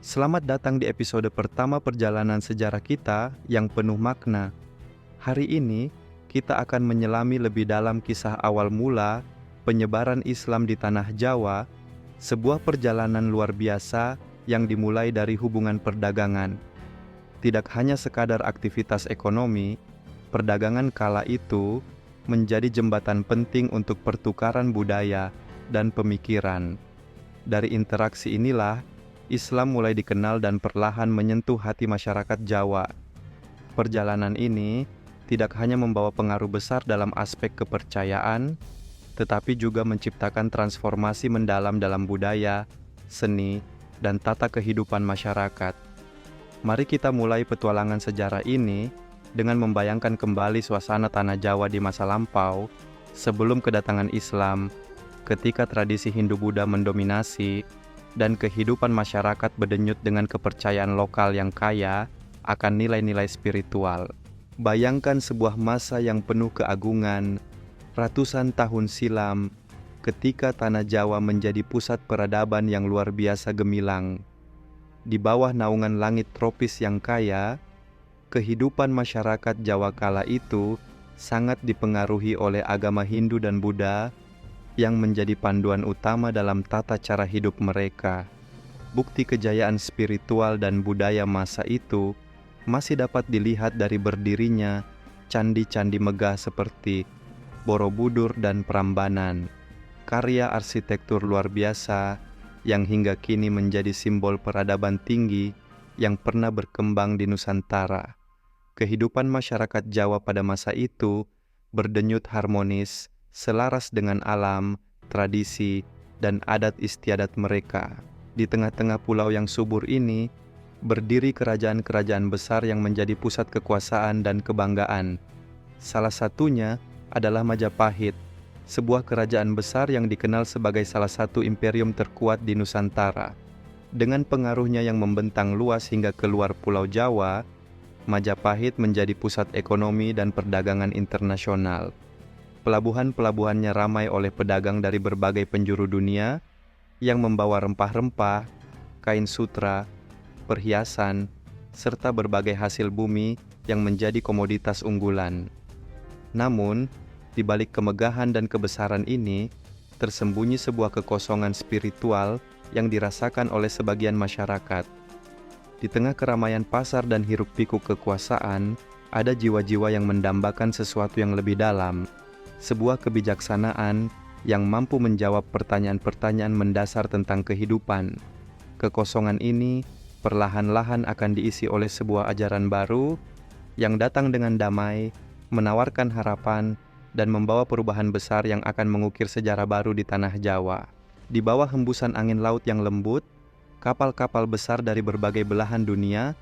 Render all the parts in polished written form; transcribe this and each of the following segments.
Selamat datang di episode pertama perjalanan sejarah kita yang penuh makna. Hari ini, kita akan menyelami lebih dalam kisah awal mula penyebaran Islam di tanah Jawa, sebuah perjalanan luar biasa yang dimulai dari hubungan perdagangan. Tidak hanya sekadar aktivitas ekonomi, perdagangan kala itu menjadi jembatan penting untuk pertukaran budaya dan pemikiran. Dari interaksi inilah, Islam mulai dikenal dan perlahan menyentuh hati masyarakat Jawa. Perjalanan ini tidak hanya membawa pengaruh besar dalam aspek kepercayaan, tetapi juga menciptakan transformasi mendalam dalam budaya, seni, dan tata kehidupan masyarakat. Mari kita mulai petualangan sejarah ini dengan membayangkan kembali suasana tanah Jawa di masa lampau, sebelum kedatangan Islam, ketika tradisi Hindu-Buddha mendominasi, dan kehidupan masyarakat berdenyut dengan kepercayaan lokal yang kaya akan nilai-nilai spiritual. Bayangkan sebuah masa yang penuh keagungan, ratusan tahun silam, ketika tanah Jawa menjadi pusat peradaban yang luar biasa gemilang. Di bawah naungan langit tropis yang kaya, kehidupan masyarakat Jawa kala itu sangat dipengaruhi oleh agama Hindu dan Buddha yang menjadi panduan utama dalam tata cara hidup mereka. Bukti kejayaan spiritual dan budaya masa itu masih dapat dilihat dari berdirinya candi-candi megah seperti Borobudur dan Prambanan, karya arsitektur luar biasa yang hingga kini menjadi simbol peradaban tinggi yang pernah berkembang di Nusantara. Kehidupan masyarakat Jawa pada masa itu berdenyut harmonis, selaras dengan alam, tradisi, dan adat istiadat mereka. Di tengah-tengah pulau yang subur ini, berdiri kerajaan-kerajaan besar yang menjadi pusat kekuasaan dan kebanggaan. Salah satunya adalah Majapahit, sebuah kerajaan besar yang dikenal sebagai salah satu imperium terkuat di Nusantara. Dengan pengaruhnya yang membentang luas hingga keluar Pulau Jawa, Majapahit menjadi pusat ekonomi dan perdagangan internasional. Pelabuhan-pelabuhannya ramai oleh pedagang dari berbagai penjuru dunia yang membawa rempah-rempah, kain sutra, perhiasan, serta berbagai hasil bumi yang menjadi komoditas unggulan. Namun, di balik kemegahan dan kebesaran ini, tersembunyi sebuah kekosongan spiritual yang dirasakan oleh sebagian masyarakat. Di tengah keramaian pasar dan hiruk-pikuk kekuasaan, ada jiwa-jiwa yang mendambakan sesuatu yang lebih dalam, sebuah kebijaksanaan yang mampu menjawab pertanyaan-pertanyaan mendasar tentang kehidupan. Kekosongan ini perlahan-lahan akan diisi oleh sebuah ajaran baru yang datang dengan damai, menawarkan harapan, dan membawa perubahan besar yang akan mengukir sejarah baru di tanah Jawa. Di bawah hembusan angin laut yang lembut, kapal-kapal besar dari berbagai belahan dunia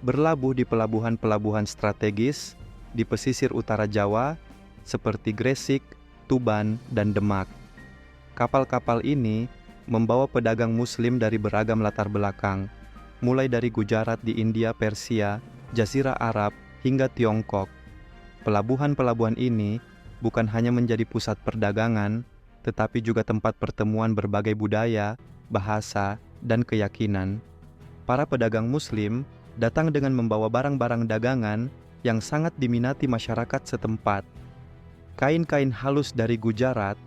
berlabuh di pelabuhan-pelabuhan strategis di pesisir utara Jawa seperti Gresik, Tuban, dan Demak. Kapal-kapal ini membawa pedagang Muslim dari beragam latar belakang, mulai dari Gujarat di India, Persia, Jazirah Arab, hingga Tiongkok. Pelabuhan-pelabuhan ini bukan hanya menjadi pusat perdagangan, tetapi juga tempat pertemuan berbagai budaya, bahasa, dan keyakinan. Para pedagang Muslim datang dengan membawa barang-barang dagangan yang sangat diminati masyarakat setempat. Kain-kain halus dari Gujarat,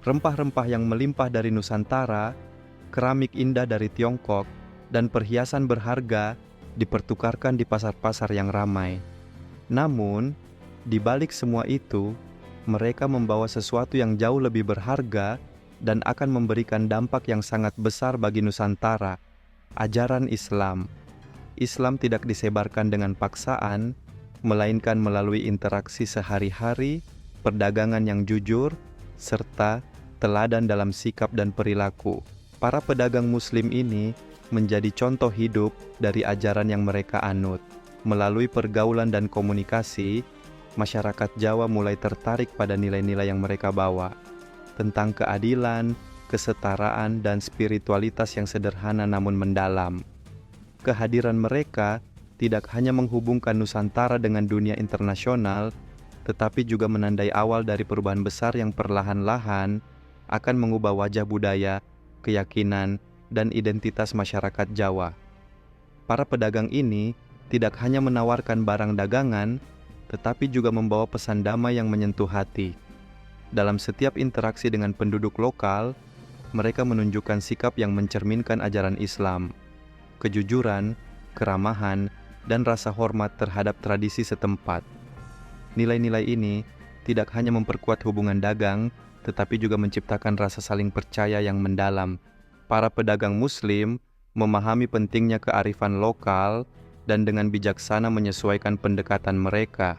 rempah-rempah yang melimpah dari Nusantara, keramik indah dari Tiongkok, dan perhiasan berharga dipertukarkan di pasar-pasar yang ramai. Namun, di balik semua itu, mereka membawa sesuatu yang jauh lebih berharga dan akan memberikan dampak yang sangat besar bagi Nusantara, ajaran Islam. Islam tidak disebarkan dengan paksaan, melainkan melalui interaksi sehari-hari, perdagangan yang jujur, serta teladan dalam sikap dan perilaku. Para pedagang Muslim ini menjadi contoh hidup dari ajaran yang mereka anut. Melalui pergaulan dan komunikasi, masyarakat Jawa mulai tertarik pada nilai-nilai yang mereka bawa, tentang keadilan, kesetaraan, dan spiritualitas yang sederhana namun mendalam. Kehadiran mereka tidak hanya menghubungkan Nusantara dengan dunia internasional, tetapi juga menandai awal dari perubahan besar yang perlahan-lahan akan mengubah wajah budaya, keyakinan, dan identitas masyarakat Jawa. Para pedagang ini tidak hanya menawarkan barang dagangan, tetapi juga membawa pesan damai yang menyentuh hati. Dalam setiap interaksi dengan penduduk lokal, mereka menunjukkan sikap yang mencerminkan ajaran Islam, kejujuran, keramahan, dan rasa hormat terhadap tradisi setempat. Nilai-nilai ini tidak hanya memperkuat hubungan dagang, tetapi juga menciptakan rasa saling percaya yang mendalam. Para pedagang Muslim memahami pentingnya kearifan lokal dan dengan bijaksana menyesuaikan pendekatan mereka.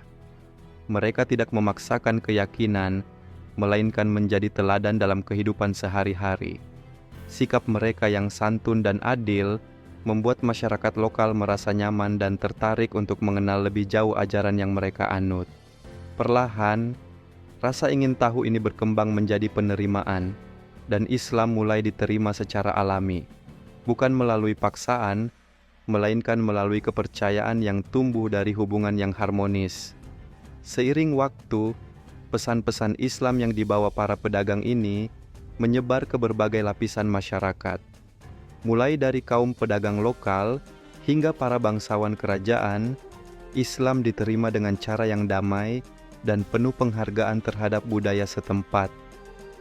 Mereka tidak memaksakan keyakinan, melainkan menjadi teladan dalam kehidupan sehari-hari. Sikap mereka yang santun dan adil membuat masyarakat lokal merasa nyaman dan tertarik untuk mengenal lebih jauh ajaran yang mereka anut. Perlahan, rasa ingin tahu ini berkembang menjadi penerimaan, dan Islam mulai diterima secara alami, bukan melalui paksaan, melainkan melalui kepercayaan yang tumbuh dari hubungan yang harmonis. Seiring waktu, pesan-pesan Islam yang dibawa para pedagang ini menyebar ke berbagai lapisan masyarakat. Mulai dari kaum pedagang lokal hingga para bangsawan kerajaan, Islam diterima dengan cara yang damai dan penuh penghargaan terhadap budaya setempat.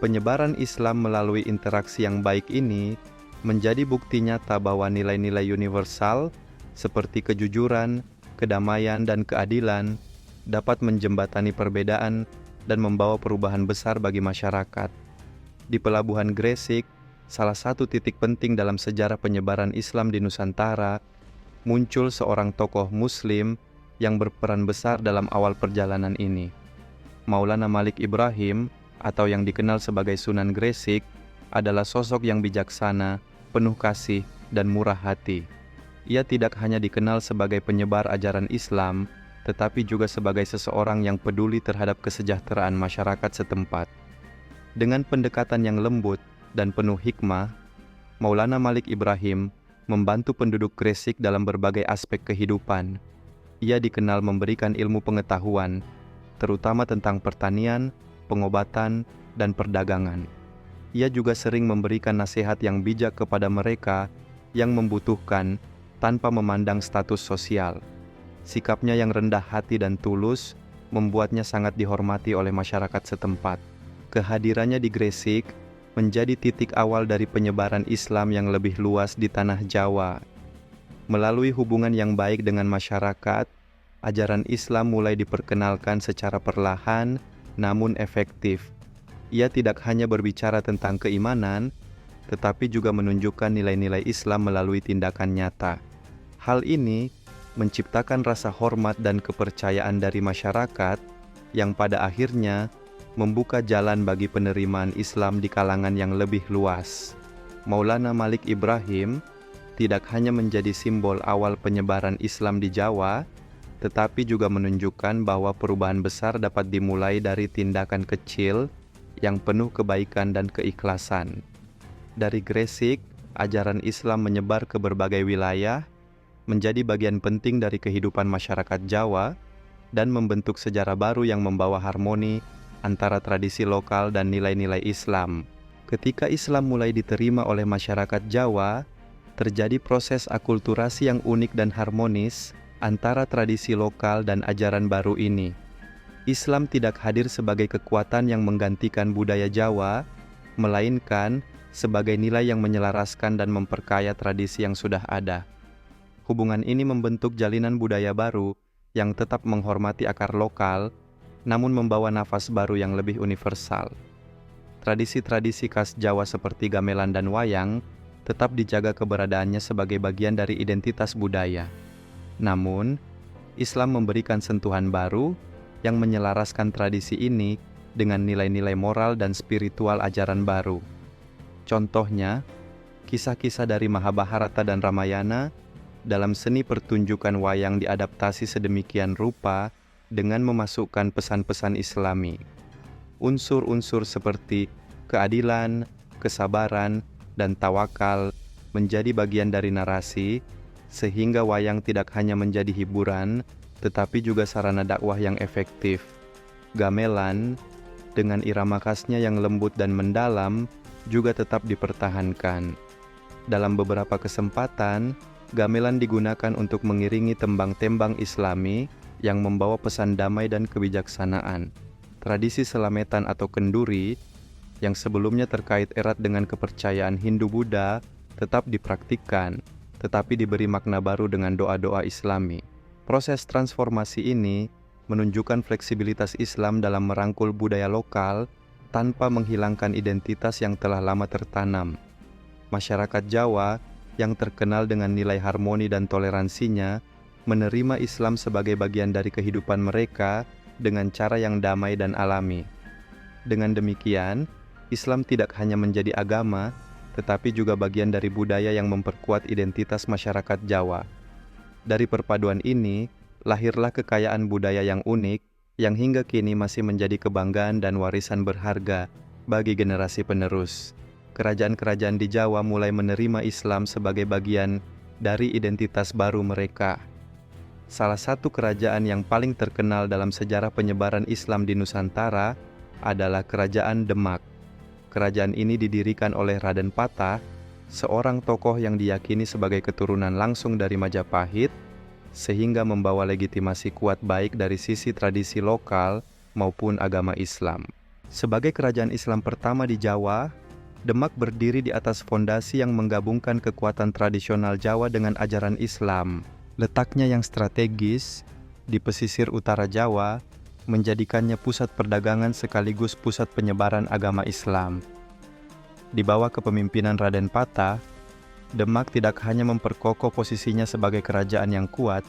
Penyebaran Islam melalui interaksi yang baik ini menjadi bukti nyata bahwa nilai-nilai universal seperti kejujuran, kedamaian, dan keadilan dapat menjembatani perbedaan dan membawa perubahan besar bagi masyarakat. Di Pelabuhan Gresik, salah satu titik penting dalam sejarah penyebaran Islam di Nusantara, muncul seorang tokoh Muslim yang berperan besar dalam awal perjalanan ini. Maulana Malik Ibrahim, atau yang dikenal sebagai Sunan Gresik, adalah sosok yang bijaksana, penuh kasih, dan murah hati. Ia tidak hanya dikenal sebagai penyebar ajaran Islam, tetapi juga sebagai seseorang yang peduli terhadap kesejahteraan masyarakat setempat. Dengan pendekatan yang lembut dan penuh hikmah, Maulana Malik Ibrahim membantu penduduk Gresik dalam berbagai aspek kehidupan. Ia dikenal memberikan ilmu pengetahuan, terutama tentang pertanian, pengobatan, dan perdagangan. Ia juga sering memberikan nasihat yang bijak kepada mereka yang membutuhkan tanpa memandang status sosial. Sikapnya yang rendah hati dan tulus membuatnya sangat dihormati oleh masyarakat setempat. Kehadirannya di Gresik menjadi titik awal dari penyebaran Islam yang lebih luas di tanah Jawa. Melalui hubungan yang baik dengan masyarakat, ajaran Islam mulai diperkenalkan secara perlahan namun efektif. Ia tidak hanya berbicara tentang keimanan, tetapi juga menunjukkan nilai-nilai Islam melalui tindakan nyata. Hal ini menciptakan rasa hormat dan kepercayaan dari masyarakat yang pada akhirnya membuka jalan bagi penerimaan Islam di kalangan yang lebih luas. Maulana Malik Ibrahim tidak hanya menjadi simbol awal penyebaran Islam di Jawa, tetapi juga menunjukkan bahwa perubahan besar dapat dimulai dari tindakan kecil yang penuh kebaikan dan keikhlasan. Dari Gresik, ajaran Islam menyebar ke berbagai wilayah, menjadi bagian penting dari kehidupan masyarakat Jawa, dan membentuk sejarah baru yang membawa harmoni antara tradisi lokal dan nilai-nilai Islam. Ketika Islam mulai diterima oleh masyarakat Jawa, terjadi proses akulturasi yang unik dan harmonis antara tradisi lokal dan ajaran baru ini. Islam tidak hadir sebagai kekuatan yang menggantikan budaya Jawa, melainkan sebagai nilai yang menyelaraskan dan memperkaya tradisi yang sudah ada. Hubungan ini membentuk jalinan budaya baru yang tetap menghormati akar lokal, namun membawa nafas baru yang lebih universal. Tradisi-tradisi khas Jawa seperti gamelan dan wayang tetap dijaga keberadaannya sebagai bagian dari identitas budaya. Namun, Islam memberikan sentuhan baru yang menyelaraskan tradisi ini dengan nilai-nilai moral dan spiritual ajaran baru. Contohnya, kisah-kisah dari Mahabharata dan Ramayana dalam seni pertunjukan wayang diadaptasi sedemikian rupa dengan memasukkan pesan-pesan Islami. Unsur-unsur seperti keadilan, kesabaran, dan tawakal menjadi bagian dari narasi, sehingga wayang tidak hanya menjadi hiburan, tetapi juga sarana dakwah yang efektif. Gamelan, dengan irama khasnya yang lembut dan mendalam, juga tetap dipertahankan. Dalam beberapa kesempatan, Gamelan digunakan untuk mengiringi tembang-tembang Islami yang membawa pesan damai dan kebijaksanaan. Tradisi selametan atau kenduri yang sebelumnya terkait erat dengan kepercayaan Hindu-Buddha tetap dipraktikkan, tetapi diberi makna baru dengan doa-doa Islami. Proses transformasi ini menunjukkan fleksibilitas Islam dalam merangkul budaya lokal tanpa menghilangkan identitas yang telah lama tertanam. Masyarakat Jawa yang terkenal dengan nilai harmoni dan toleransinya menerima Islam sebagai bagian dari kehidupan mereka dengan cara yang damai dan alami. Dengan demikian, Islam tidak hanya menjadi agama, tetapi juga bagian dari budaya yang memperkuat identitas masyarakat Jawa. Dari perpaduan ini, lahirlah kekayaan budaya yang unik, yang hingga kini masih menjadi kebanggaan dan warisan berharga bagi generasi penerus. Kerajaan-kerajaan di Jawa mulai menerima Islam sebagai bagian dari identitas baru mereka. Salah satu kerajaan yang paling terkenal dalam sejarah penyebaran Islam di Nusantara adalah Kerajaan Demak. Kerajaan ini didirikan oleh Raden Patah, seorang tokoh yang diyakini sebagai keturunan langsung dari Majapahit, sehingga membawa legitimasi kuat baik dari sisi tradisi lokal maupun agama Islam. Sebagai kerajaan Islam pertama di Jawa, Demak berdiri di atas fondasi yang menggabungkan kekuatan tradisional Jawa dengan ajaran Islam. Letaknya yang strategis di pesisir utara Jawa menjadikannya pusat perdagangan sekaligus pusat penyebaran agama Islam. Di bawah kepemimpinan Raden Patah, Demak tidak hanya memperkokoh posisinya sebagai kerajaan yang kuat,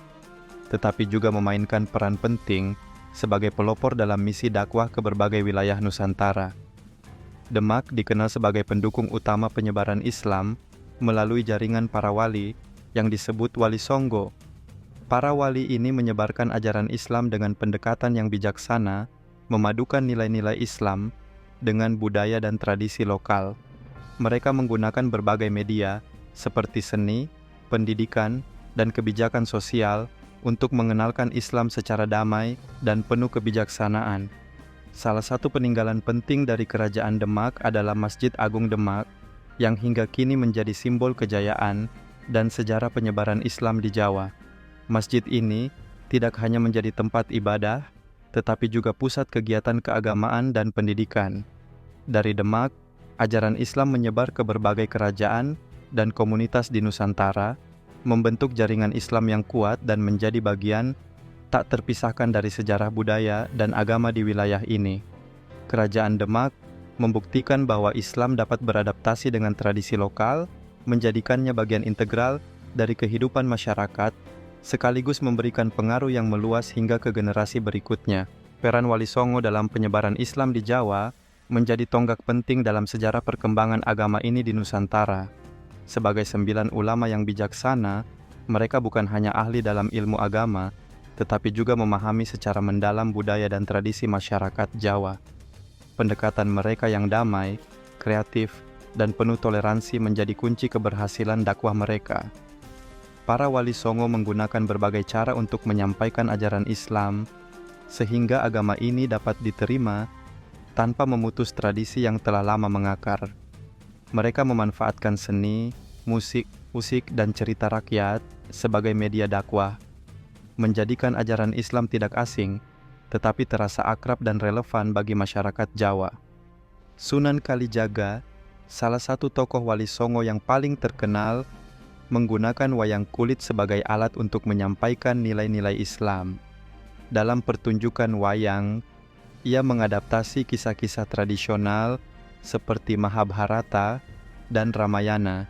tetapi juga memainkan peran penting sebagai pelopor dalam misi dakwah ke berbagai wilayah Nusantara. Demak dikenal sebagai pendukung utama penyebaran Islam melalui jaringan para wali yang disebut Wali Songgo. Para wali ini menyebarkan ajaran Islam dengan pendekatan yang bijaksana, memadukan nilai-nilai Islam dengan budaya dan tradisi lokal. Mereka menggunakan berbagai media seperti seni, pendidikan, dan kebijakan sosial untuk mengenalkan Islam secara damai dan penuh kebijaksanaan. Salah satu peninggalan penting dari Kerajaan Demak adalah Masjid Agung Demak yang hingga kini menjadi simbol kejayaan dan sejarah penyebaran Islam di Jawa. Masjid ini tidak hanya menjadi tempat ibadah, tetapi juga pusat kegiatan keagamaan dan pendidikan. Dari Demak, ajaran Islam menyebar ke berbagai kerajaan dan komunitas di Nusantara, membentuk jaringan Islam yang kuat dan menjadi bagian tak terpisahkan dari sejarah budaya dan agama di wilayah ini. Kerajaan Demak membuktikan bahwa Islam dapat beradaptasi dengan tradisi lokal, menjadikannya bagian integral dari kehidupan masyarakat, sekaligus memberikan pengaruh yang meluas hingga ke generasi berikutnya. Peran Wali Songo dalam penyebaran Islam di Jawa menjadi tonggak penting dalam sejarah perkembangan agama ini di Nusantara. Sebagai 9 ulama yang bijaksana, mereka bukan hanya ahli dalam ilmu agama, tetapi juga memahami secara mendalam budaya dan tradisi masyarakat Jawa. Pendekatan mereka yang damai, kreatif, dan penuh toleransi menjadi kunci keberhasilan dakwah mereka. Para wali songo menggunakan berbagai cara untuk menyampaikan ajaran Islam, sehingga agama ini dapat diterima tanpa memutus tradisi yang telah lama mengakar. Mereka memanfaatkan seni, musik, dan cerita rakyat sebagai media dakwah, menjadikan ajaran Islam tidak asing, tetapi terasa akrab dan relevan bagi masyarakat Jawa. Sunan Kalijaga, salah satu tokoh wali songo yang paling terkenal, menggunakan wayang kulit sebagai alat untuk menyampaikan nilai-nilai Islam. Dalam pertunjukan wayang, ia mengadaptasi kisah-kisah tradisional seperti Mahabharata dan Ramayana,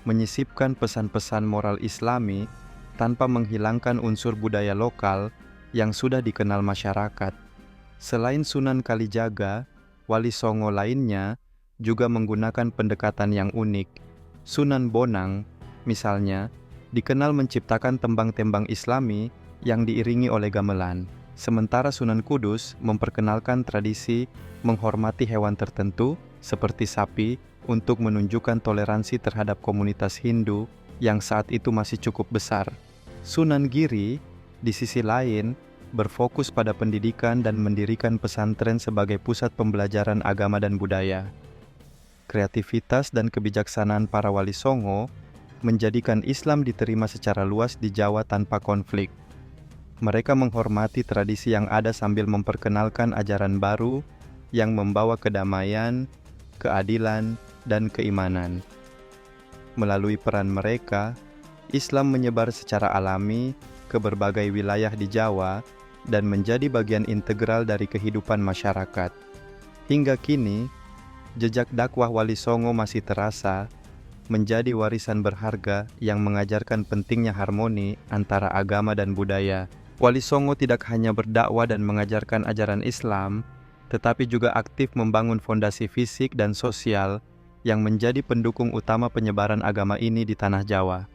menyisipkan pesan-pesan moral Islami tanpa menghilangkan unsur budaya lokal yang sudah dikenal masyarakat. Selain Sunan Kalijaga, wali songo lainnya juga menggunakan pendekatan yang unik. Sunan Bonang, misalnya, dikenal menciptakan tembang-tembang Islami yang diiringi oleh gamelan. Sementara Sunan Kudus memperkenalkan tradisi menghormati hewan tertentu seperti sapi untuk menunjukkan toleransi terhadap komunitas Hindu yang saat itu masih cukup besar. Sunan Giri, di sisi lain, berfokus pada pendidikan dan mendirikan pesantren sebagai pusat pembelajaran agama dan budaya. Kreativitas dan kebijaksanaan para wali songo menjadikan Islam diterima secara luas di Jawa tanpa konflik. Mereka menghormati tradisi yang ada sambil memperkenalkan ajaran baru yang membawa kedamaian, keadilan, dan keimanan. Melalui peran mereka, Islam menyebar secara alami ke berbagai wilayah di Jawa dan menjadi bagian integral dari kehidupan masyarakat. Hingga kini, jejak dakwah Wali Songo masih terasa menjadi warisan berharga yang mengajarkan pentingnya harmoni antara agama dan budaya. Wali Songo tidak hanya berdakwah dan mengajarkan ajaran Islam, tetapi juga aktif membangun fondasi fisik dan sosial yang menjadi pendukung utama penyebaran agama ini di tanah Jawa.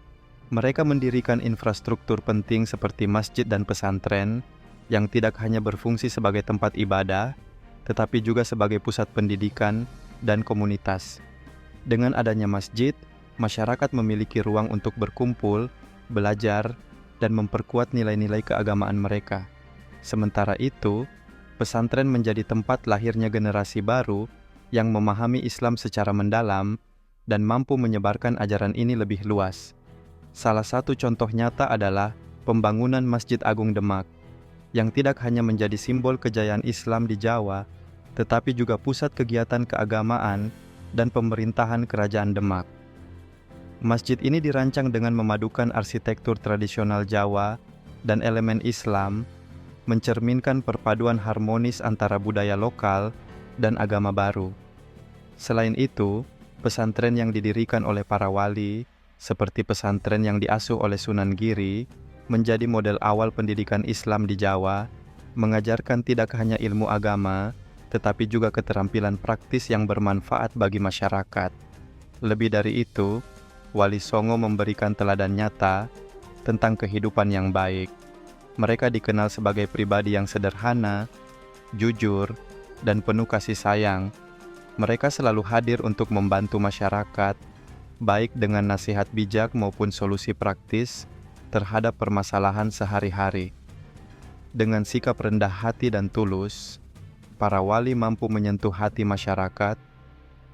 Mereka mendirikan infrastruktur penting seperti masjid dan pesantren yang tidak hanya berfungsi sebagai tempat ibadah, tetapi juga sebagai pusat pendidikan dan komunitas. Dengan adanya masjid, masyarakat memiliki ruang untuk berkumpul, belajar, dan memperkuat nilai-nilai keagamaan mereka. Sementara itu, pesantren menjadi tempat lahirnya generasi baru yang memahami Islam secara mendalam dan mampu menyebarkan ajaran ini lebih luas. Salah satu contoh nyata adalah pembangunan Masjid Agung Demak, yang tidak hanya menjadi simbol kejayaan Islam di Jawa, tetapi juga pusat kegiatan keagamaan dan pemerintahan Kerajaan Demak. Masjid ini dirancang dengan memadukan arsitektur tradisional Jawa dan elemen Islam, mencerminkan perpaduan harmonis antara budaya lokal dan agama baru. Selain itu, pesantren yang didirikan oleh para wali, seperti pesantren yang diasuh oleh Sunan Giri, menjadi model awal pendidikan Islam di Jawa, mengajarkan tidak hanya ilmu agama, tetapi juga keterampilan praktis yang bermanfaat bagi masyarakat. Lebih dari itu, Wali Songo memberikan teladan nyata tentang kehidupan yang baik. Mereka dikenal sebagai pribadi yang sederhana, jujur, dan penuh kasih sayang. Mereka selalu hadir untuk membantu masyarakat, baik dengan nasihat bijak maupun solusi praktis terhadap permasalahan sehari-hari. Dengan sikap rendah hati dan tulus, para wali mampu menyentuh hati masyarakat,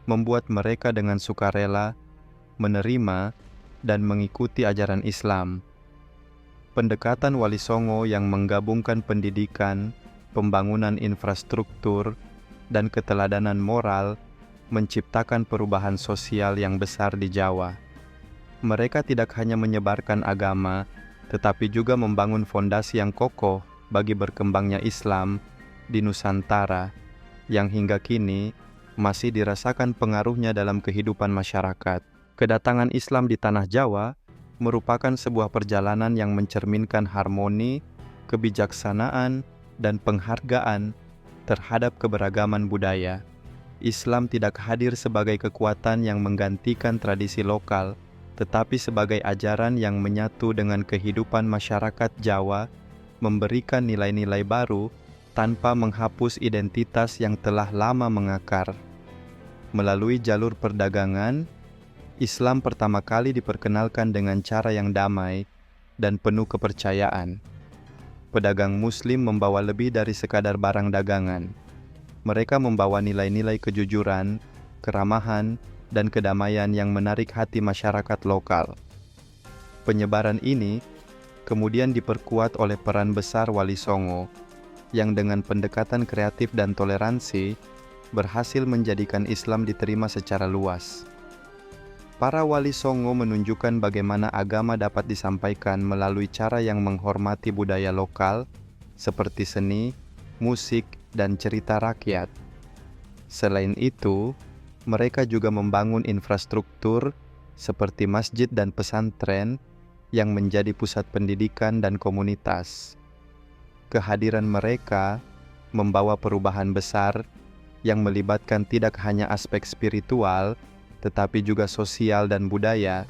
membuat mereka dengan sukarela menerima dan mengikuti ajaran Islam. Pendekatan Wali Songo yang menggabungkan pendidikan, pembangunan infrastruktur, dan keteladanan moral menciptakan perubahan sosial yang besar di Jawa. Mereka tidak hanya menyebarkan agama, tetapi juga membangun fondasi yang kokoh bagi berkembangnya Islam di Nusantara, yang hingga kini masih dirasakan pengaruhnya dalam kehidupan masyarakat. Kedatangan Islam di tanah Jawa merupakan sebuah perjalanan yang mencerminkan harmoni, kebijaksanaan, dan penghargaan terhadap keberagaman budaya. Islam tidak hadir sebagai kekuatan yang menggantikan tradisi lokal, tetapi sebagai ajaran yang menyatu dengan kehidupan masyarakat Jawa, memberikan nilai-nilai baru tanpa menghapus identitas yang telah lama mengakar. Melalui jalur perdagangan, Islam pertama kali diperkenalkan dengan cara yang damai dan penuh kepercayaan. Pedagang Muslim membawa lebih dari sekadar barang dagangan. Mereka membawa nilai-nilai kejujuran, keramahan, dan kedamaian yang menarik hati masyarakat lokal. Penyebaran ini kemudian diperkuat oleh peran besar Wali Songo, yang dengan pendekatan kreatif dan toleransi berhasil menjadikan Islam diterima secara luas. Para Wali Songo menunjukkan bagaimana agama dapat disampaikan melalui cara yang menghormati budaya lokal, seperti seni, musik, dan cerita rakyat. Selain itu, mereka juga membangun infrastruktur seperti masjid dan pesantren yang menjadi pusat pendidikan dan komunitas. Kehadiran mereka membawa perubahan besar yang melibatkan tidak hanya aspek spiritual, tetapi juga sosial dan budaya,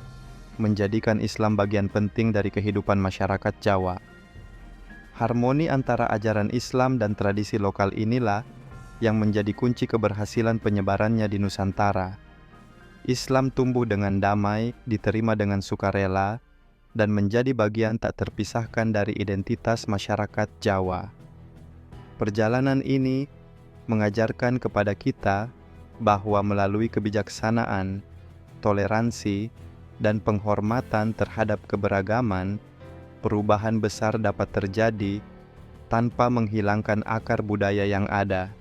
menjadikan Islam bagian penting dari kehidupan masyarakat Jawa. Harmoni antara ajaran Islam dan tradisi lokal inilah yang menjadi kunci keberhasilan penyebarannya di Nusantara. Islam tumbuh dengan damai, diterima dengan sukarela, dan menjadi bagian tak terpisahkan dari identitas masyarakat Jawa. Perjalanan ini mengajarkan kepada kita bahwa melalui kebijaksanaan, toleransi, dan penghormatan terhadap keberagaman, perubahan besar dapat terjadi tanpa menghilangkan akar budaya yang ada.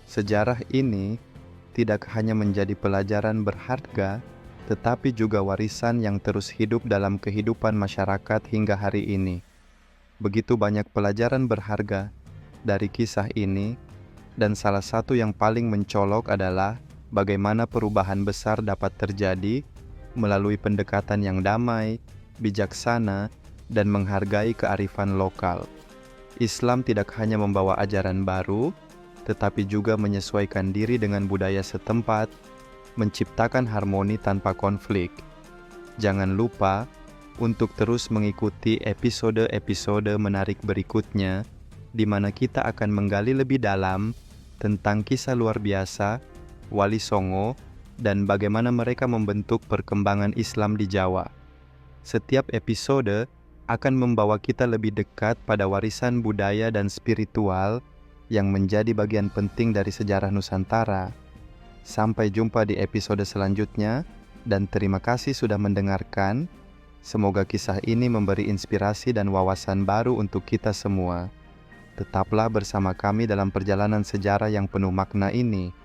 Sejarah ini tidak hanya menjadi pelajaran berharga, tetapi juga warisan yang terus hidup dalam kehidupan masyarakat hingga hari ini. Begitu banyak pelajaran berharga dari kisah ini, dan salah satu yang paling mencolok adalah bagaimana perubahan besar dapat terjadi melalui pendekatan yang damai, bijaksana, dan menghargai kearifan lokal. Islam tidak hanya membawa ajaran baru, tetapi juga menyesuaikan diri dengan budaya setempat, menciptakan harmoni tanpa konflik. Jangan lupa untuk terus mengikuti episode-episode menarik berikutnya, di mana kita akan menggali lebih dalam tentang kisah luar biasa Wali Songo dan bagaimana mereka membentuk perkembangan Islam di Jawa. Setiap episode akan membawa kita lebih dekat pada warisan budaya dan spiritual yang menjadi bagian penting dari sejarah Nusantara. Sampai jumpa di episode selanjutnya, dan terima kasih sudah mendengarkan. Semoga kisah ini memberi inspirasi dan wawasan baru untuk kita semua. Tetaplah bersama kami dalam perjalanan sejarah yang penuh makna ini.